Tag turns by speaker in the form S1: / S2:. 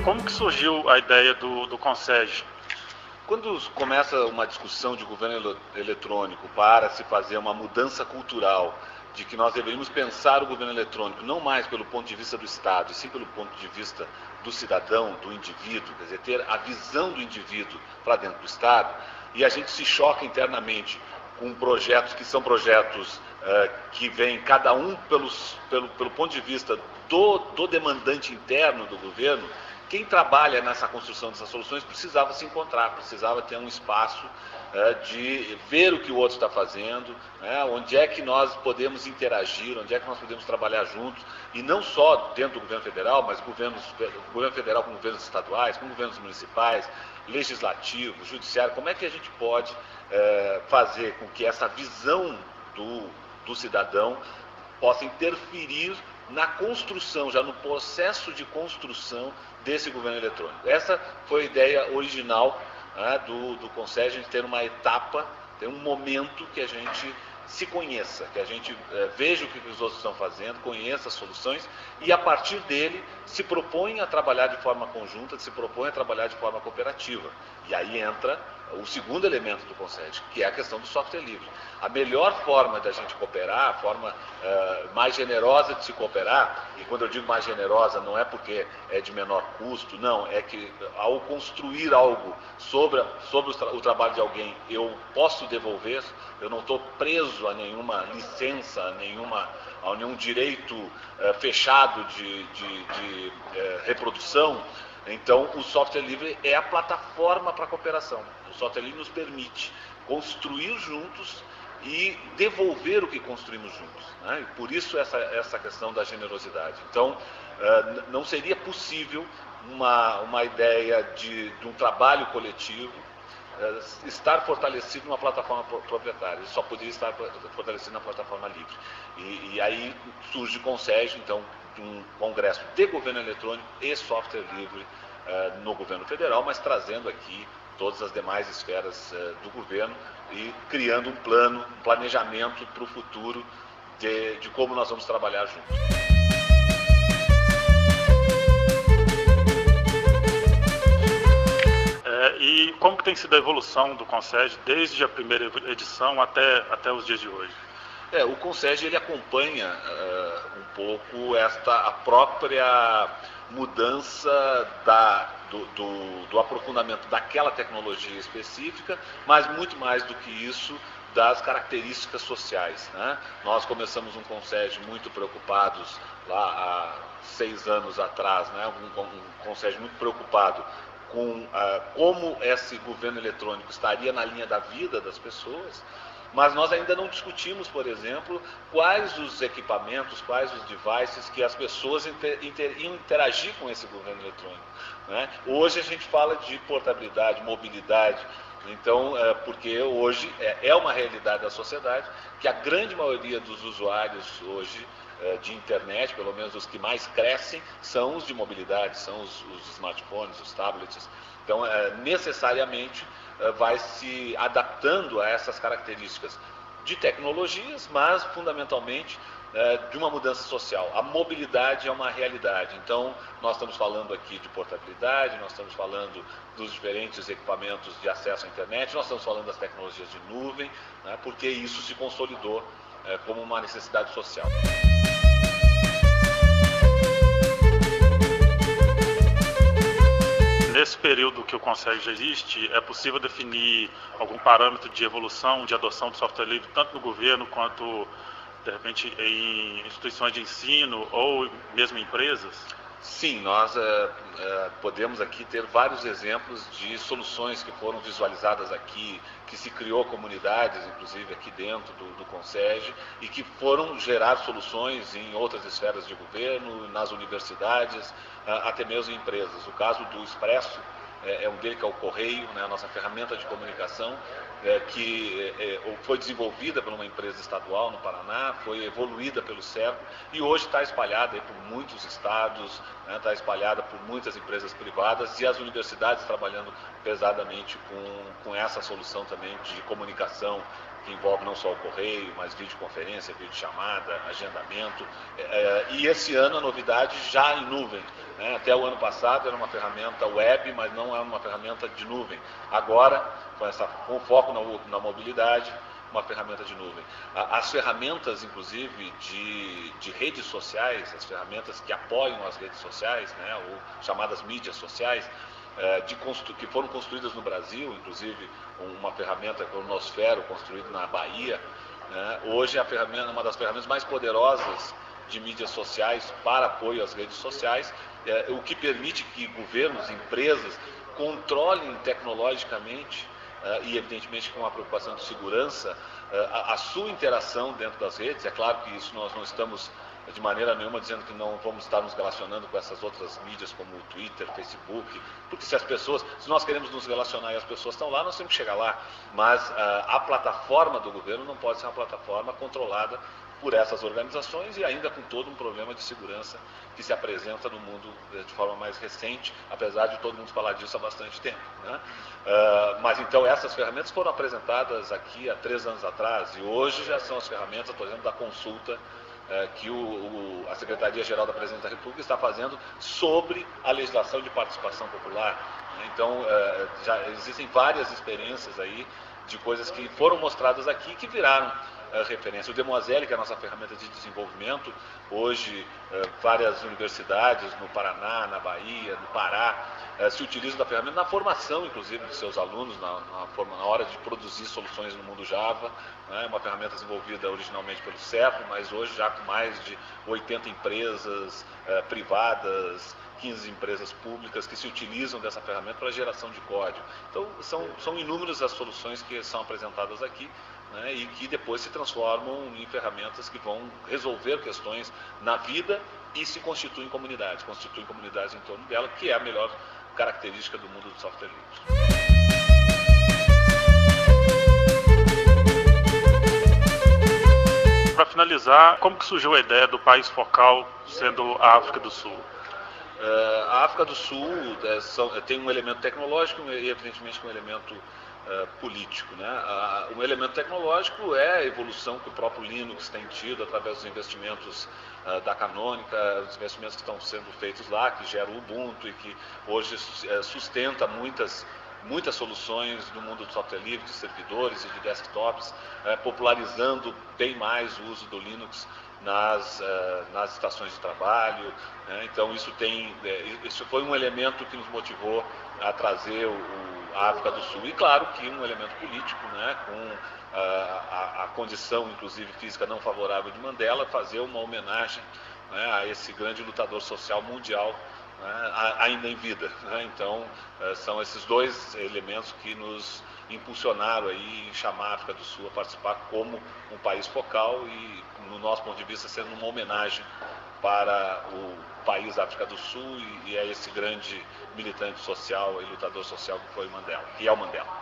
S1: Como que surgiu a ideia do Consege?
S2: Quando começa uma discussão de governo eletrônico para se fazer uma mudança cultural, de que nós deveríamos pensar o governo eletrônico não mais pelo ponto de vista do Estado, e sim pelo ponto de vista do cidadão, do indivíduo, quer dizer, ter a visão do indivíduo para dentro do Estado, e a gente se choca internamente com projetos que são projetos que vêm cada um pelo ponto de vista do demandante interno do governo. Quem trabalha nessa construção dessas soluções precisava se encontrar, precisava ter um espaço de ver o que o outro está fazendo, onde é que nós podemos interagir, onde é que nós podemos trabalhar juntos, e não só dentro do governo federal, mas governo federal com governos estaduais, com governos municipais, legislativo, judiciário. Como é que a gente pode fazer com que essa visão do cidadão possa interferir na construção, já no processo de construção desse governo eletrônico. Essa foi a ideia original do Consege, de ter uma etapa, ter um momento que a gente se conheça, que a gente veja o que os outros estão fazendo, conheça as soluções e, a partir dele, se propõe a trabalhar de forma conjunta, se propõe a trabalhar de forma cooperativa. E aí entra o segundo elemento do Consege, que é a questão do software livre. A melhor forma da gente cooperar, a forma mais generosa de se cooperar, e quando eu digo mais generosa não é porque é de menor custo, não, é que ao construir algo sobre o trabalho de alguém, eu posso devolver, eu não estou preso a nenhuma licença, a nenhum direito fechado de reprodução. Então, o software livre é a plataforma para a cooperação. O software livre nos permite construir juntos e devolver o que construímos juntos, né? E por isso essa questão da generosidade. Então, não seria possível uma ideia de um trabalho coletivo estar fortalecido numa plataforma proprietária. Ele só poderia estar fortalecido na plataforma livre. E aí surge o Consege, então, de um congresso de governo eletrônico e software livre no governo federal, mas trazendo aqui todas as demais esferas do governo e criando um plano, um planejamento para o futuro de como nós vamos trabalhar juntos.
S1: E como que tem sido a evolução do Consege desde a primeira edição até os dias de hoje?
S2: O Consege ele acompanha um pouco a própria mudança do aprofundamento daquela tecnologia específica, mas muito mais do que isso, das características sociais, né? Nós começamos um Consege muito preocupados lá há 6 anos atrás, né? Um Consege muito preocupado com como esse governo eletrônico estaria na linha da vida das pessoas, mas nós ainda não discutimos, por exemplo, quais os equipamentos, quais os devices que as pessoas iam interagir com esse governo eletrônico, né? Hoje a gente fala de portabilidade, mobilidade, então, porque hoje é uma realidade da sociedade que a grande maioria dos usuários hoje de internet, pelo menos os que mais crescem, são os de mobilidade, são os smartphones, os tablets. Então, necessariamente vai se adaptando a essas características de tecnologias, mas fundamentalmente de uma mudança social. A mobilidade é uma realidade. Então, nós estamos falando aqui de portabilidade, nós estamos falando dos diferentes equipamentos de acesso à internet, nós estamos falando das tecnologias de nuvem, né, porque isso se consolidou como uma necessidade social.
S1: Nesse período que o Consege já existe, é possível definir algum parâmetro de evolução, de adoção do software livre, tanto no governo quanto, de repente, em instituições de ensino ou mesmo em empresas?
S2: Sim, nós podemos aqui ter vários exemplos de soluções que foram visualizadas aqui, que se criou comunidades, inclusive aqui dentro do Consege, e que foram gerar soluções em outras esferas de governo, nas universidades, até mesmo em empresas. O caso do Expresso é um dele, que é o Correio, né, a nossa ferramenta de comunicação, que foi desenvolvida por uma empresa estadual no Paraná, foi evoluída pelo CERCO e hoje está espalhada por muitos estados, está espalhada por muitas empresas privadas e as universidades trabalhando pesadamente com essa solução também de comunicação que envolve não só o correio, mas videoconferência, videochamada, agendamento. E esse ano a novidade já em nuvem. Né? Até o ano passado era uma ferramenta web, mas não era uma ferramenta de nuvem. Agora, com foco na mobilidade, uma ferramenta de nuvem. As ferramentas, inclusive, de redes sociais, as ferramentas que apoiam as redes sociais, né, ou chamadas mídias sociais, que foram construídas no Brasil, inclusive uma ferramenta que é o Nosfero, construído na Bahia, né, hoje é uma das ferramentas mais poderosas de mídias sociais para apoio às redes sociais, o que permite que governos, empresas, controlem tecnologicamente e evidentemente com uma preocupação de segurança, a sua interação dentro das redes. É claro que isso nós não estamos de maneira nenhuma dizendo que não vamos estar nos relacionando com essas outras mídias como o Twitter, Facebook, porque se nós queremos nos relacionar e as pessoas estão lá, nós temos que chegar lá, mas a plataforma do governo não pode ser uma plataforma controlada por essas organizações e ainda com todo um problema de segurança que se apresenta no mundo de forma mais recente, apesar de todo mundo falar disso há bastante tempo. Né? Mas então essas ferramentas foram apresentadas aqui há 3 anos atrás e hoje já são as ferramentas, por exemplo, da consulta que a Secretaria-Geral da Presidência da República está fazendo sobre a legislação de participação popular. Então já existem várias experiências aí de coisas que foram mostradas aqui que viraram referência. O Demoiselle, que é a nossa ferramenta de desenvolvimento, hoje várias universidades no Paraná, na Bahia, no Pará, se utilizam da ferramenta na formação, inclusive, de seus alunos, na hora de produzir soluções no mundo Java. Né? Uma ferramenta desenvolvida originalmente pelo CEPO, mas hoje já com mais de 80 empresas privadas, 15 empresas públicas que se utilizam dessa ferramenta para geração de código. Então, são inúmeras as soluções que são apresentadas aqui, né, e que depois se transformam em ferramentas que vão resolver questões na vida e se constituem comunidades em torno dela, que é a melhor característica do mundo do software livre.
S1: Para finalizar, como que surgiu a ideia do país focal sendo a África do Sul?
S2: A África do Sul tem um elemento tecnológico e evidentemente um elemento político. Né? Um elemento tecnológico é a evolução que o próprio Linux tem tido através dos investimentos da Canônica, os investimentos que estão sendo feitos lá, que geram o Ubuntu e que hoje sustenta muitas soluções do mundo do software livre, de servidores e de desktops, popularizando bem mais o uso do Linux nas estações de trabalho. Né? Então isso foi um elemento que nos motivou a trazer a África do Sul. E claro que um elemento político, né? Com a condição, inclusive física, não favorável de Mandela, fazer uma homenagem, né, a esse grande lutador social mundial, né, ainda em vida. Né? Então são esses dois elementos que nos impulsionaram aí em chamar a África do Sul a participar como um país focal e, no nosso ponto de vista, sendo uma homenagem para o país África do Sul e a esse grande militante social e lutador social que foi Mandela, que é o Mandela.